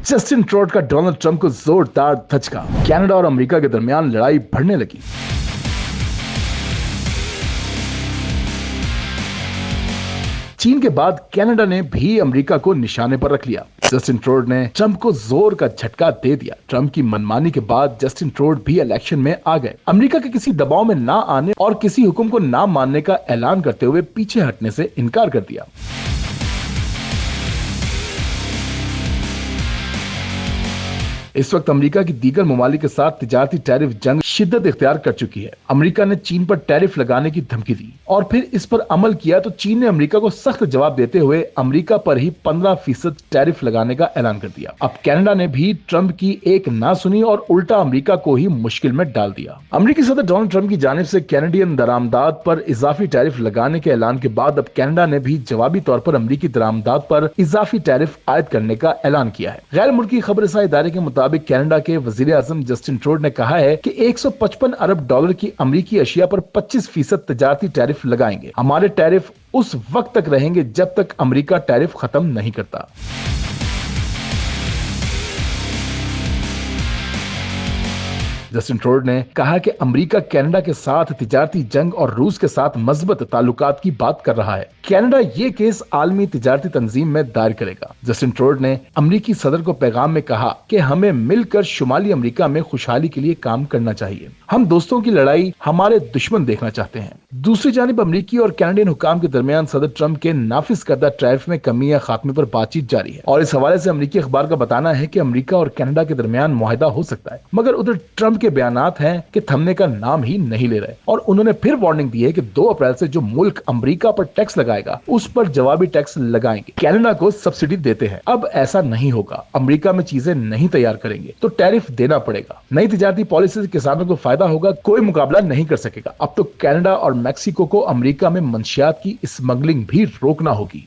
Justin Trudeau का Donald Trump को जोरदार धचका, कनाडा और अमेरिका के दरमियान लड़ाई बढ़ने लगी। चीन के बाद कनाडा ने भी अमेरिका को निशाने पर रख लिया। जस्टिन ट्रूडो ने ट्रंप को जोर का झटका दे दिया। ट्रंप की मनमानी के बाद जस्टिन ट्रूडो भी इलेक्शन में आ गए। अमेरिका के किसी दबाव में ना आने और किसी हुक्म को ना मानने का ऐलान करते हुए पीछे हटने से इनकार कर दिया। इस वक्त अमेरिका की दीगर ममालिक के साथ तिजारती टैरिफ जंग शिद्दत इख्तियार कर चुकी है। अमेरिका ने चीन पर टैरिफ लगाने की धमकी दी और फिर इस पर अमल किया तो चीन ने अमेरिका को सख्त जवाब देते हुए अमेरिका पर ही 15% टैरिफ लगाने का ऐलान कर दिया। अब कनाडा ने भी ट्रंप की एक ना सुनी और उल्टा अमेरिका को ही मुश्किल में डाल दिया। अमेरिकी सदर डोनाल्ड ट्रंप की जानिब से कैनेडियन दरामदाद पर इजाफी टैरिफ लगाने के ऐलान के बाद अब कनाडा ने भी जवाबी तौर पर अमेरिकी दरामदाद पर इजाफी टैरिफ आयद करने का ऐलान किया है। गैर मुल्की खबरसां इदारे के मुताबिक कनाडा के वजीर आजम जस्टिन ट्रूडो ने कहा है कि 155 अरब डॉलर की अमेरिकी अशिया पर 25% तजारती टैरिफ लगाएंगे। हमारे टैरिफ उस वक्त तक रहेंगे जब तक अमेरिका टैरिफ खत्म नहीं करता। जस्टिन ट्रूडो ने कहा कि अमेरिका कनाडा के साथ तिजारती जंग और रूस के साथ मजबूत ताल्लुकात की बात कर रहा है। कनाडा ये केस आलमी तिजारती तंजीम में दायर करेगा। जस्टिन ट्रूडो ने अमेरिकी सदर को पैगाम में कहा कि हमें मिलकर शुमाली अमेरिका में खुशहाली के लिए काम करना चाहिए। हम दोस्तों की लड़ाई हमारे दुश्मन देखना चाहते हैं। दूसरी जानिब अमेरिकी और कैनेडियन हुकाम के दरमियान सदर ट्रंप के नाफिज करदा टैरिफ में कमी या खात्मे पर बातचीत जारी है और इस हवाले से अमेरिकी अखबार का बताना है कि अमेरिका और कनाडा के दरमियान मुआहदा हो सकता है, मगर उधर ट्रंप के बयानात हैं कि थमने का नाम ही नहीं ले रहे और उन्होंने फिर वार्निंग दी है कि 2 अप्रैल से जो मुल्क अमेरिका पर टैक्स लगाएगा उस पर जवाबी टैक्स लगाएंगे। कनाडा को सब्सिडी देते हैं, अब ऐसा नहीं होगा। अमेरिका में चीजें नहीं तैयार करेंगे तो टैरिफ देना पड़ेगा। नई तिजारती पॉलिसी से किसानों को फायदा होगा, कोई मुकाबला नहीं कर सकेगा। अब तो कनाडा और मैक्सिको को अमेरिका में मंशियात की स्मगलिंग भी रोकना होगी।